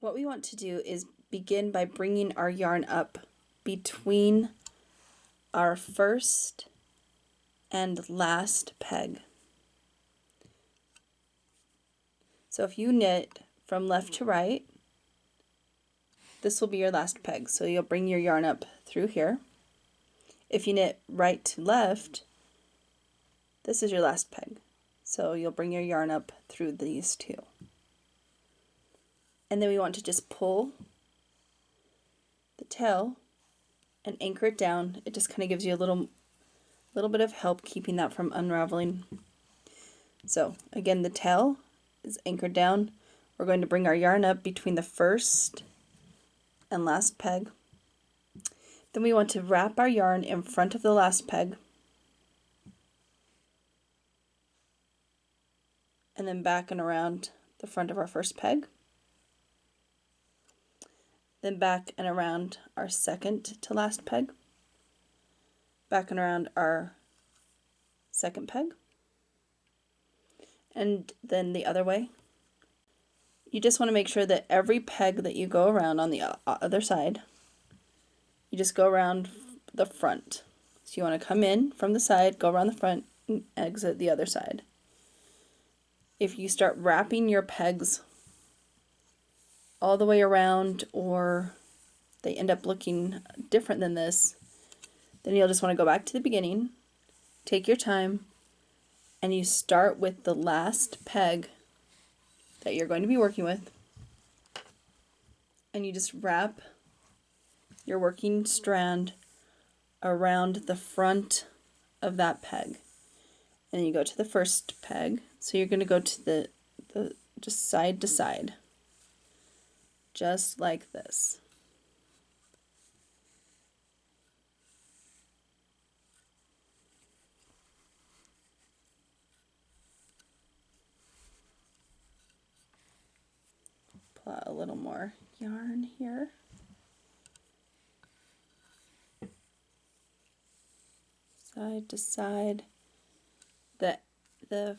What we want to do is begin by bringing our yarn up between our first and last peg. So if you knit from left to right, this will be your last peg. So you'll bring your yarn up through here. If you knit right to left, this is your last peg. So you'll bring your yarn up through these two. And then we want to just pull the tail and anchor it down. It just kind of gives you a little bit of help keeping that from unraveling. So again, the tail is anchored down. We're going to bring our yarn up between the first and last peg. Then we want to wrap our yarn in front of the last peg, and then back and around the front of our first peg, then back and around our second to last peg, back and around our second peg, and then the other way. You just want to make sure that every peg that you go around on the other side, you just go around the front. So you want to come in from the side, go around the front, and exit the other side. If you start wrapping your pegs all the way around, or they end up looking different than this, then you'll just want to go back to the beginning, take your time, and you start with the last peg that you're going to be working with, and you just wrap your working strand around the front of that peg. And then you go to the first peg, so you're going to go to the just side to side, just like this. Pull out a little more yarn here. Side to side. The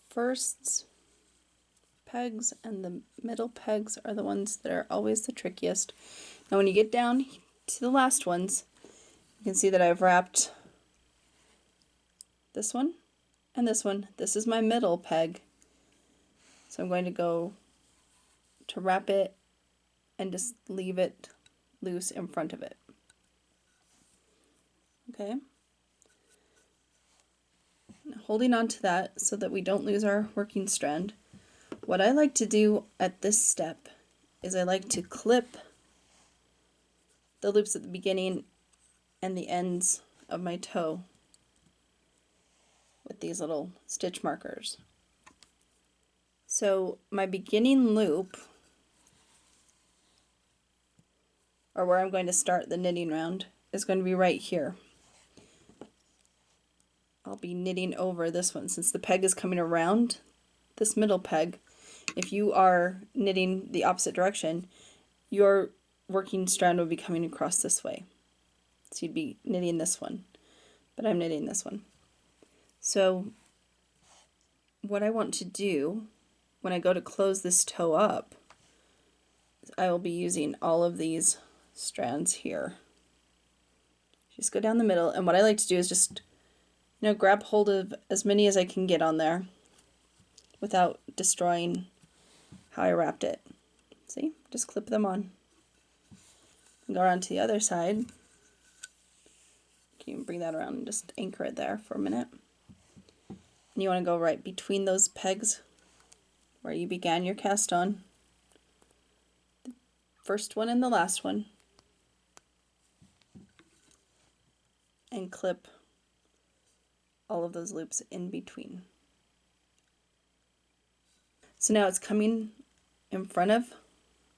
first pegs and the middle pegs are the ones that are always the trickiest. Now when you get down to the last ones, you can see that I've wrapped this one and this one. This is my middle peg. So I'm going to go to wrap it and just leave it loose in front of it. Okay. Holding on to that so that we don't lose our working strand. What I like to do at this step is I like to clip the loops at the beginning and the ends of my toe with these little stitch markers. So my beginning loop, or where I'm going to start the knitting round, is going to be right here. I'll be knitting over this one since the peg is coming around this middle peg. If you are knitting the opposite direction, your working strand would be coming across this way. So you'd be knitting this one, but I'm knitting this one. So what I want to do when I go to close this toe up, I will be using all of these strands here. Just go down the middle, and what I like to do is just grab hold of as many as I can get on there without destroying how I wrapped it. See? Just clip them on. And go around to the other side. You can bring that around and just anchor it there for a minute. And you want to go right between those pegs where you began your cast on. The first one and the last one. And clip all of those loops in between. So now it's coming in front of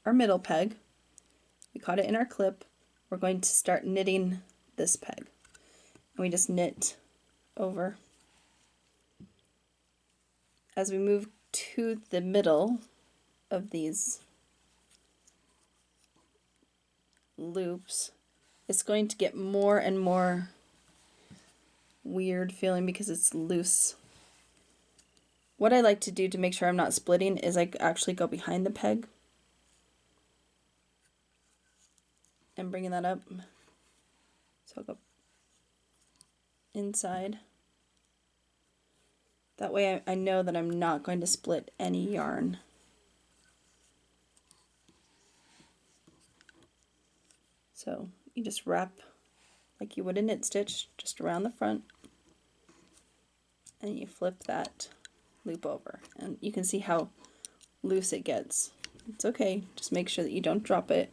our middle peg. We caught it in our clip. We're going to start knitting this peg. And we just knit over. As we move to the middle of these loops, it's going to get more and more weird feeling because it's loose. What I like to do to make sure I'm not splitting is I actually go behind the peg and bringing that up. So I'll go inside. That way I know that I'm not going to split any yarn. So you just wrap like you would a knit stitch, just around the front, and you flip that loop over. And you can see how loose it gets. It's okay, just make sure that you don't drop it.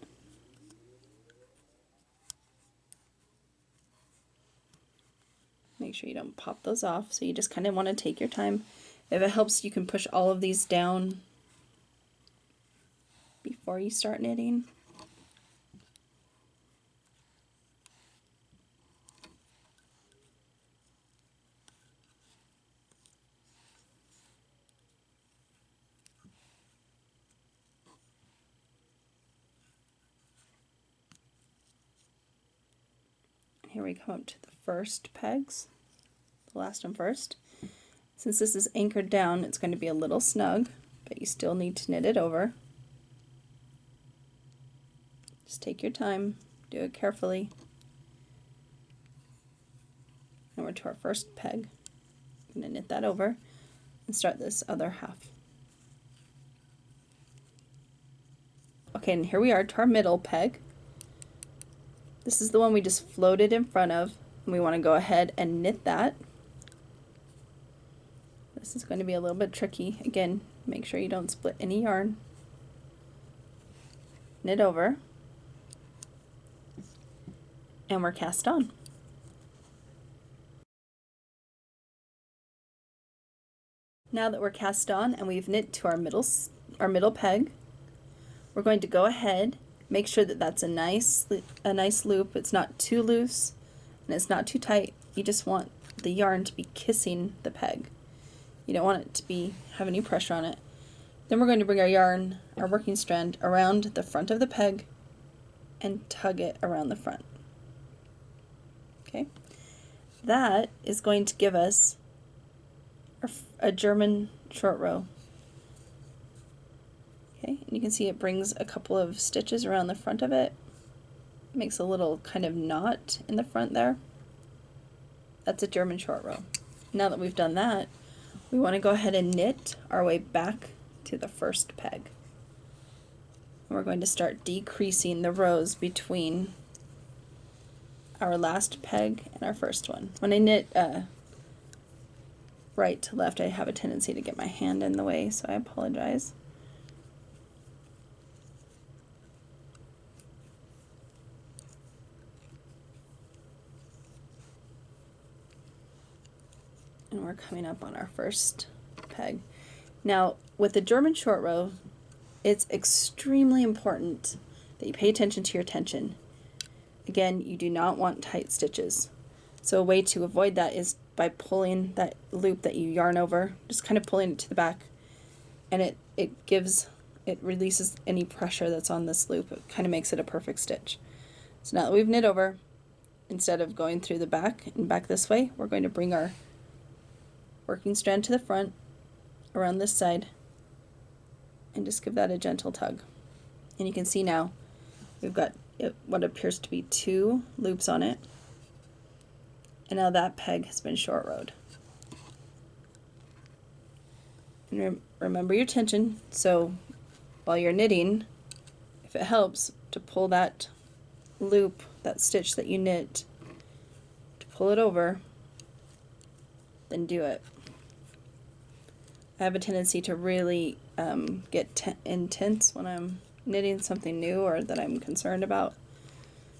Make sure you don't pop those off, so you just kind of want to take your time. If it helps, you can push all of these down before you start knitting. Here we come up to the first pegs, the last one first. Since this is anchored down, it's going to be a little snug, but you still need to knit it over. Just take your time, do it carefully. And we're to our first peg. I'm going to knit that over and start this other half. Okay, and here we are to our middle peg. This is the one we just floated in front of, and we want to go ahead and knit that. This is going to be a little bit tricky. Again, make sure you don't split any yarn. Knit over, and we're cast on. Now that we're cast on and we've knit to our middle peg, we're going to go ahead, make sure that that's a nice loop. It's not too loose and it's not too tight. You just want the yarn to be kissing the peg. You don't want it to have any pressure on it. Then we're going to bring our working strand around the front of the peg and tug it around the front. Okay, that is going to give us a German short row. Okay, and you can see it brings a couple of stitches around the front of it. Makes a little kind of knot in the front there. That's a German short row. Now that we've done that, we want to go ahead and knit our way back to the first peg. And we're going to start decreasing the rows between our last peg and our first one. When I knit right to left, I have a tendency to get my hand in the way, so I apologize. And we're coming up on our first peg. Now, with the German short row, it's extremely important that you pay attention to your tension. Again, you do not want tight stitches. So a way to avoid that is by pulling that loop that you yarn over, just kind of pulling it to the back, and it releases any pressure that's on this loop. It kind of makes it a perfect stitch. So now that we've knit over, instead of going through the back and back this way, we're going to bring our working strand to the front around this side and just give that a gentle tug. And you can see now we've got what appears to be 2 loops on it, and now that peg has been short rowed. And remember your tension, so while you're knitting, if it helps to pull that loop, that stitch that you knit, to pull it over, then do it. I have a tendency to really get intense when I'm knitting something new or that I'm concerned about.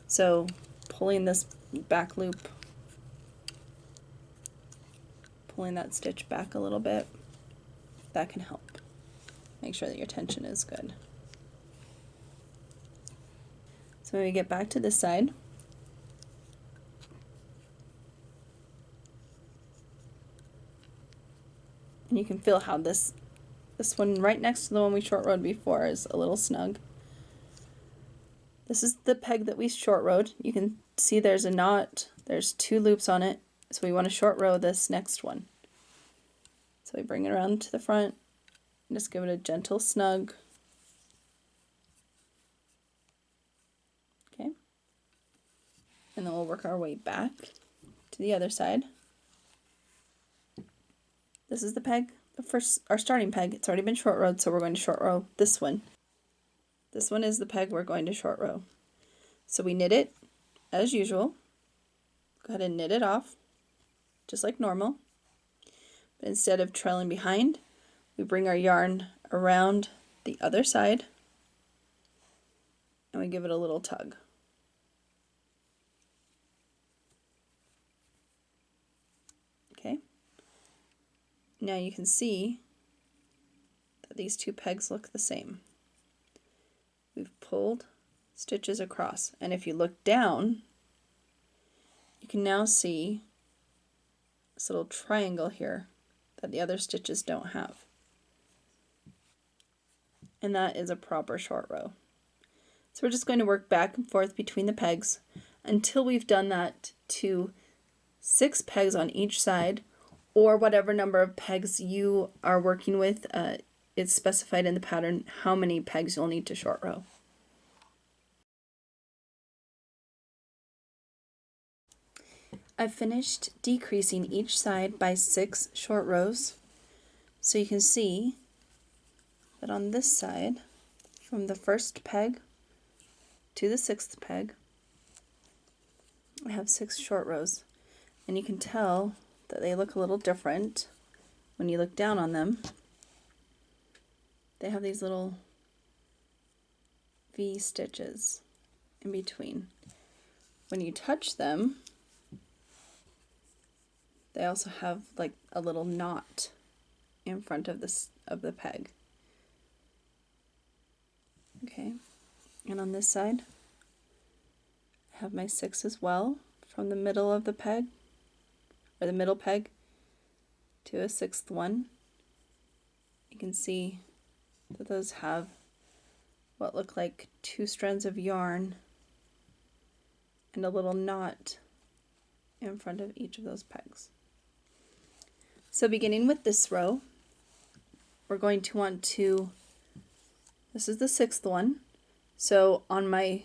So pulling this back loop, pulling that stitch back a little bit, that can help. Make sure that your tension is good. So when we get back to this side, and you can feel how this one right next to the one we short rowed before is a little snug. This is the peg that we short rowed. You can see there's a knot, there's 2 loops on it, so we want to short row this next one. So we bring it around to the front and just give it a gentle snug. Okay. And then we'll work our way back to the other side. This is the peg, our starting peg. It's already been short rowed, so we're going to short row this one. This one is the peg we're going to short row. So we knit it as usual. Go ahead and knit it off, just like normal. But instead of trailing behind, we bring our yarn around the other side and we give it a little tug. Okay. Now you can see that these two pegs look the same. We've pulled stitches across, and if you look down, you can now see this little triangle here that the other stitches don't have. And that is a proper short row. So we're just going to work back and forth between the pegs until we've done that to 6 pegs on each side, or whatever number of pegs you are working with. It's specified in the pattern how many pegs you'll need to short row. I've finished decreasing each side by 6 short rows, so you can see that on this side, from the first peg to the 6th peg, I have 6 short rows, and you can tell that they look a little different when you look down on them. They have these little V stitches in between. When you touch them, they also have like a little knot in front of the peg. Okay, and on this side, I have my 6 as well, from the middle of the peg, or the middle peg, to a 6th one. You can see that those have what look like 2 strands of yarn and a little knot in front of each of those pegs. So beginning with this row, we're going to want to, this is the 6th one, so on my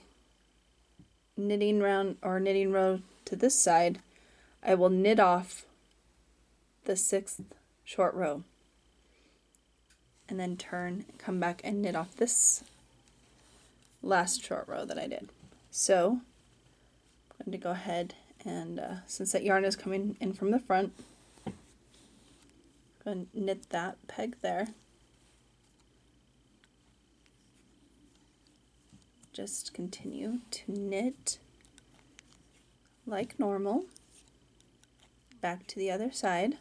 knitting round or knitting row to this side, I will knit off the 6th short row and then turn and come back and knit off this last short row that I did. So I'm going to go ahead and since that yarn is coming in from the front, I'm going to knit that peg there. Just continue to knit like normal back to the other side.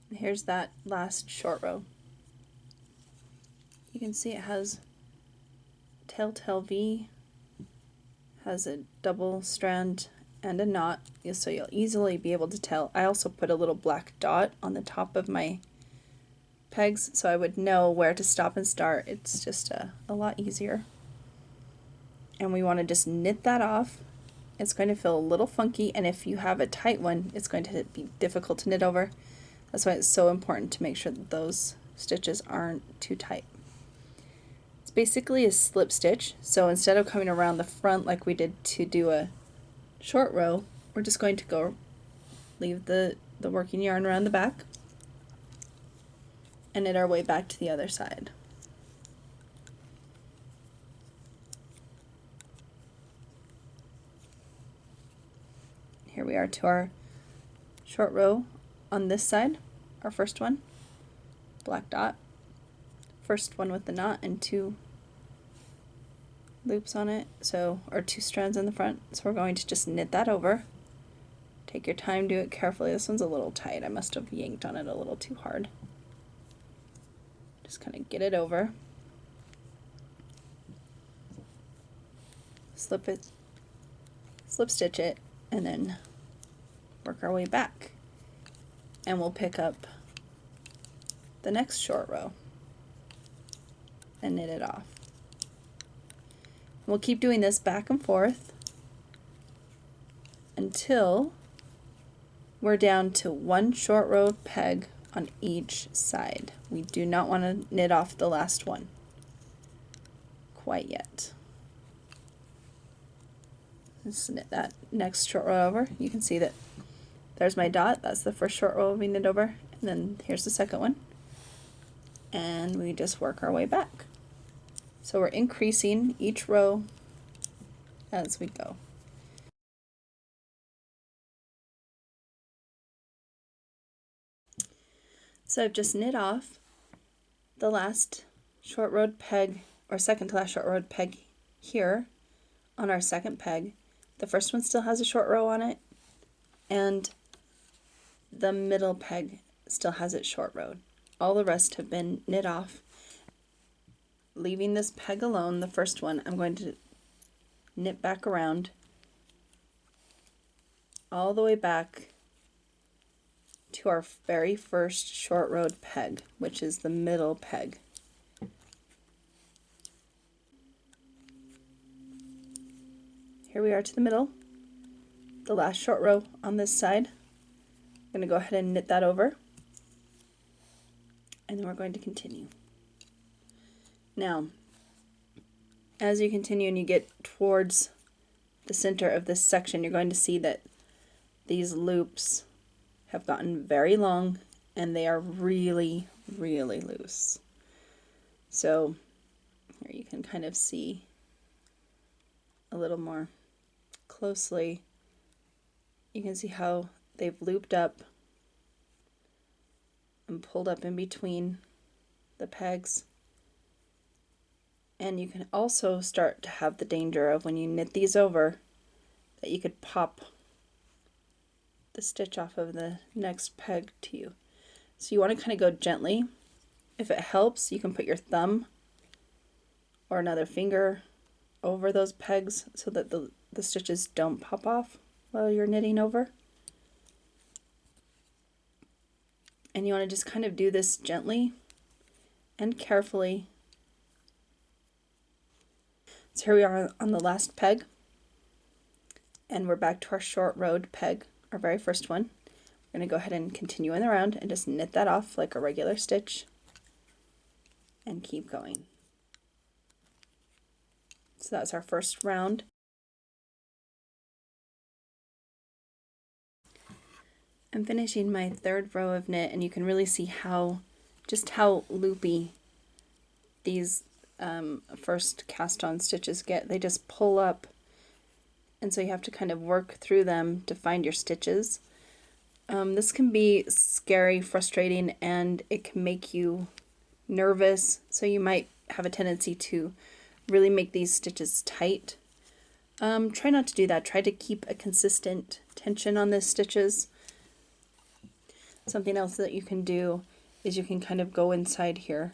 And here's that last short row. You can see it has telltale V, has a double strand and a knot, so you'll easily be able to tell. I also put a little black dot on the top of my pegs so I would know where to stop and start. It's just a lot easier. And we want to just knit that off. It's going to feel a little funky, and if you have a tight one, it's going to be difficult to knit over. That's why it's so important to make sure that those stitches aren't too tight. It's basically a slip stitch, so instead of coming around the front like we did to do a short row, we're just going to go leave the working yarn around the back and knit our way back to the other side. Here we are to our short row on this side, our first one, black dot, first one with the knot and 2 loops on it, so, or 2 strands in the front. So we're going to just knit that over. Take your time, do it carefully. This one's a little tight. I must have yanked on it a little too hard. Just kind of get it over. Slip it, slip stitch it, and then work our way back. And we'll pick up the next short row and knit it off. We'll keep doing this back and forth until we're down to one short row peg on each side. We do not want to knit off the last one quite yet. Let's knit that next short row over. You can see that there's my dot. That's the first short row we knit over, and then here's the second one. And we just work our way back. So we're increasing each row as we go. So I've just knit off the last short rowed peg, or second to last short rowed peg here on our second peg. The first one still has a short row on it, and the middle peg still has it short rowed. All the rest have been knit off. Leaving this peg alone, the first one, I'm going to knit back around all the way back to our very first short rowed peg, which is the middle peg. Here we are to the middle, the last short row on this side. I'm going to go ahead and knit that over, and then we're going to continue. Now, as you continue and you get towards the center of this section, you're going to see that these loops have gotten very long and they are really, really loose. So here you can kind of see a little more closely. You can see how they've looped up and pulled up in between the pegs. And you can also start to have the danger of, when you knit these over, that you could pop the stitch off of the next peg to you. So you want to kind of go gently. If it helps, you can put your thumb or another finger over those pegs so that the stitches don't pop off while you're knitting over. And you want to just kind of do this gently and carefully. So here we are on the last peg, and we're back to our short rowed peg, our very first one. We're going to go ahead and continue in the round and just knit that off like a regular stitch and keep going. So that's our first round. I'm finishing my third row of knit, and you can really see just how loopy these first cast on stitches get. They just pull up, and so you have to kind of work through them to find your stitches. This can be scary, frustrating, and it can make you nervous, so you might have a tendency to really make these stitches tight. Try not to do that. Try to keep a consistent tension on the stitches. Something else that you can do is you can kind of go inside here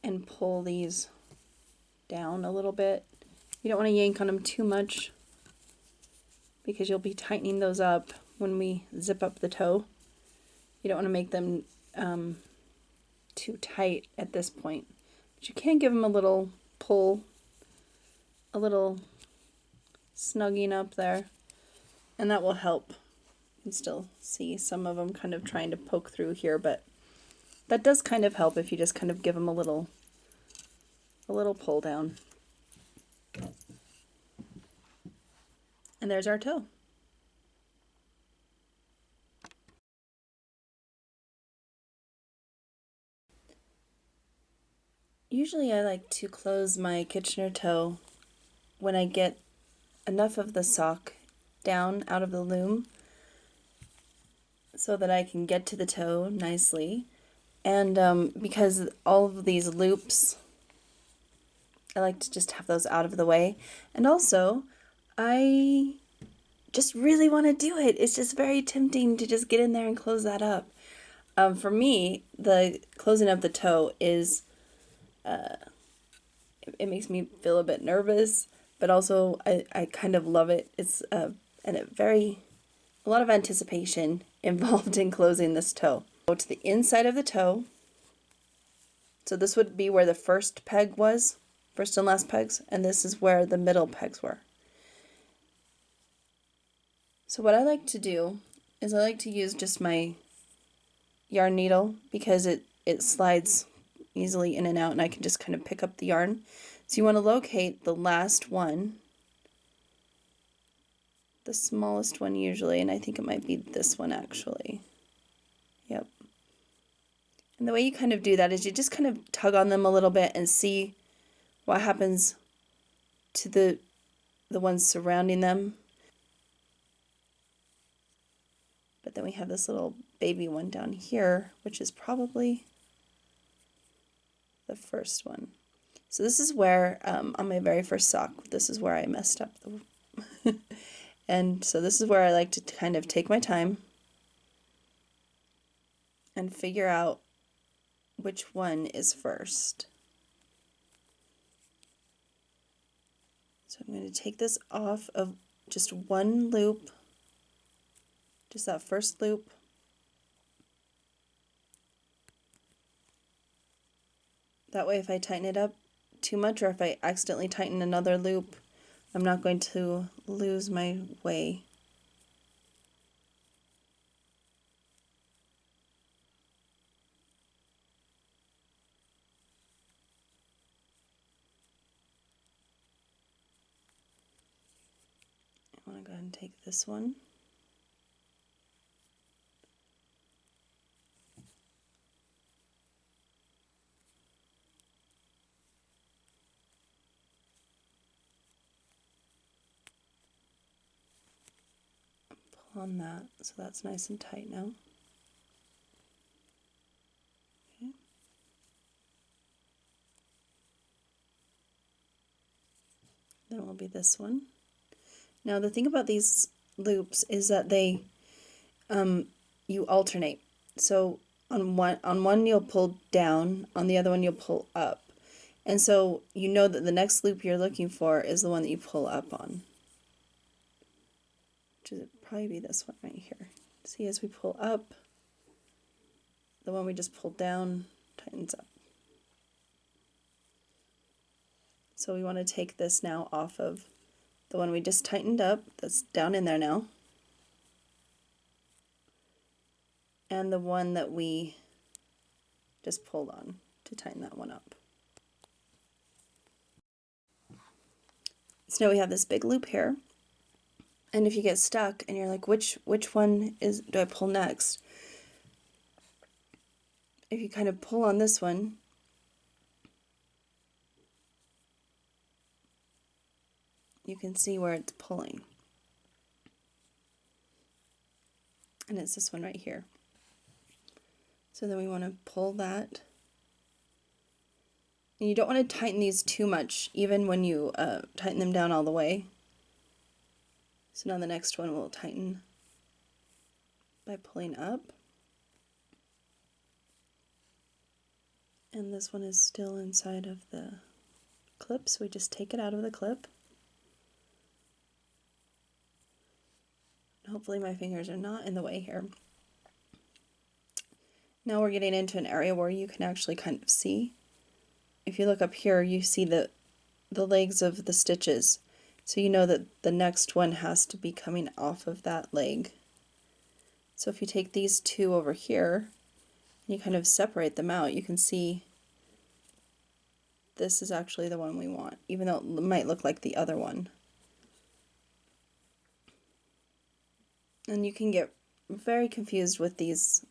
and pull these down a little bit. You don't want to yank on them too much, because you'll be tightening those up when we zip up the toe. You don't want to make them too tight at this point, but you can give them a little pull, a little snugging up there, and that will help. You can still see some of them kind of trying to poke through here, but that does kind of help if you just kind of give them a little pull down. And there's our toe. Usually I like to close my Kitchener toe when I get enough of the sock down out of the loom so that I can get to the toe nicely. And because all of these loops, I like to just have those out of the way. And also, I just really want to do it. It's just very tempting to just get in there and close that up. For me, the closing of the toe is, it makes me feel a bit nervous, but also I kind of love it. It's a lot of anticipation involved in closing this toe. Go to the inside of the toe. So this would be where the first peg was, first and last pegs, and this is where the middle pegs were. So what I like to do is I like to use just my yarn needle because it slides easily in and out and I can just kind of pick up the yarn. So you want to locate the last one, the smallest one usually, and I think it might be this one actually. Yep. And the way you kind of do that is you just kind of tug on them a little bit and see what happens to the ones surrounding them. But then we have this little baby one down here, which is probably the first one. So this is where, on my very first sock, this is where I messed up. And so this is where I like to kind of take my time and figure out which one is first. So I'm going to take this off of just one loop, just that first loop. That way if I tighten it up too much or if I accidentally tighten another loop, I'm not going to lose my way. I want to go ahead and take this one. Pull on that so that's nice and tight now. Okay. Then will be this one. Now the thing about these loops is that they you alternate. So on one you'll pull down, on the other one you'll pull up. And so you know that the next loop you're looking for is the one that you pull up on. Which would probably be this one right here. See, as we pull up, the one we just pulled down tightens up. So we want to take this now off of the one we just tightened up, that's down in there now, and the one that we just pulled on to tighten that one up. So now we have this big loop here, and if you get stuck and you're like, which one do I pull next? If you kind of pull on this one, you can see where it's pulling. And it's this one right here. So then we want to pull that. And you don't want to tighten these too much, even when you tighten them down all the way. So now the next one will tighten by pulling up. And this one is still inside of the clip, so we just take it out of the clip. Hopefully my fingers are not in the way here. Now we're getting into an area where you can actually kind of see. If you look up here, you see the legs of the stitches. So you know that the next one has to be coming off of that leg. So if you take these two over here, and you kind of separate them out, you can see this is actually the one we want, even though it might look like the other one. And you can get very confused with these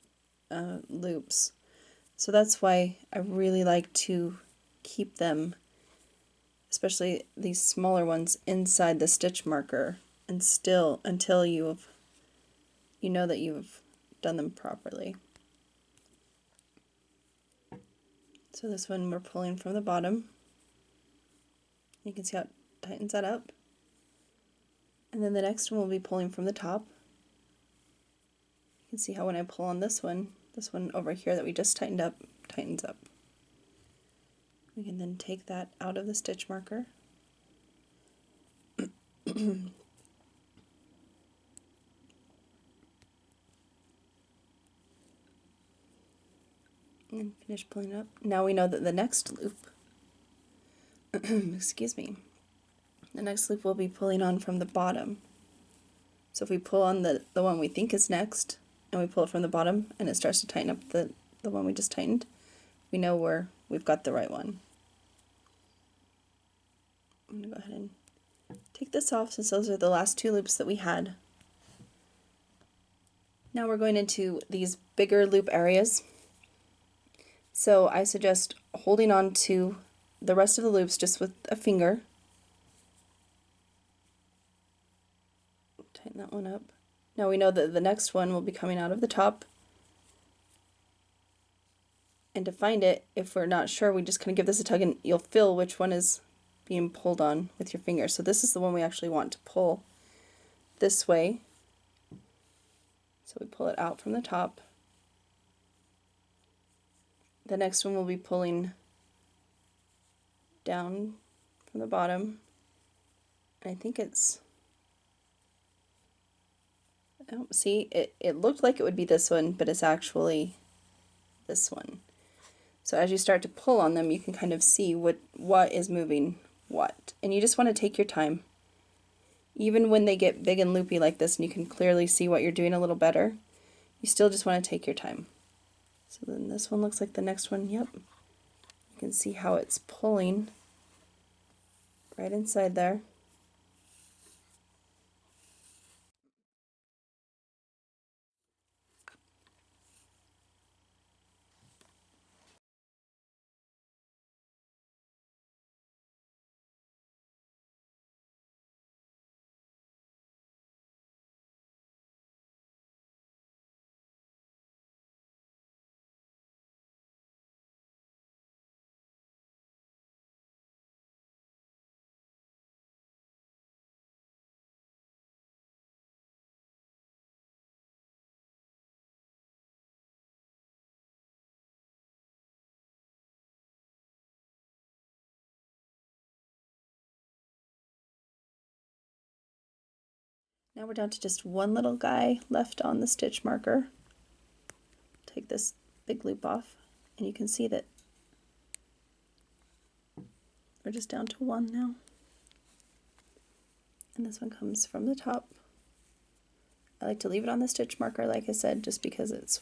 loops. So that's why I really like to keep them, especially these smaller ones, inside the stitch marker and still until you know that you've done them properly. So this one we're pulling from the bottom. You can see how it tightens that up. And then the next one will be pulling from the top. You can see how when I pull on this one over here that we just tightened up, tightens up. We can then take that out of the stitch marker. And finish pulling up. Now we know that the next loop, excuse me, the next loop will be pulling on from the bottom. So if we pull on the one we think is next, and we pull it from the bottom, and it starts to tighten up the one we just tightened, we know we've got the right one. I'm going to go ahead and take this off since those are the last two loops that we had. Now we're going into these bigger loop areas. So I suggest holding on to the rest of the loops just with a finger. Tighten that one up. Now we know that the next one will be coming out of the top. And to find it, if we're not sure, we just kind of give this a tug and you'll feel which one is being pulled on with your finger. So this is the one we actually want to pull this way. So we pull it out from the top. The next one will be pulling down from the bottom. And I think it's, oh, see, it looked like it would be this one, but it's actually this one. So as you start to pull on them, you can kind of see what is moving what. And you just want to take your time. Even when they get big and loopy like this and you can clearly see what you're doing a little better, you still just want to take your time. So then this one looks like the next one. Yep. You can see how it's pulling right inside there. Now we're down to just one little guy left on the stitch marker. Take this big loop off and you can see that we're just down to one now. And this one comes from the top. I like to leave it on the stitch marker, like I said, just because it's,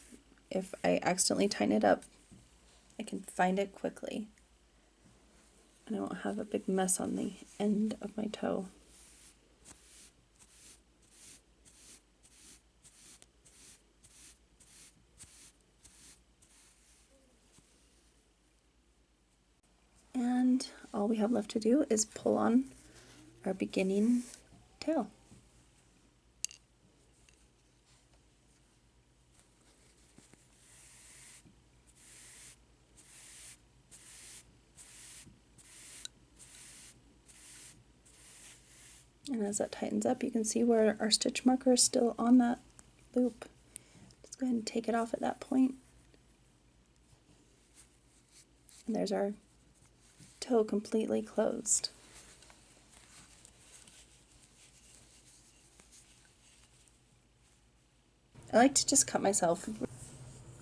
if I accidentally tighten it up, I can find it quickly. And I won't have a big mess on the end of my toe. And all we have left to do is pull on our beginning tail. And as that tightens up, you can see where our stitch marker is still on that loop. Let's go ahead and take it off at that point. And there's our toe completely closed. I like to just cut myself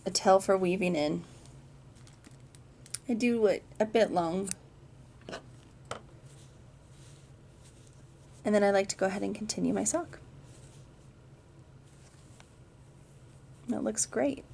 a tail for weaving in. I do it a bit long. And then I like to go ahead and continue my sock. And it looks great.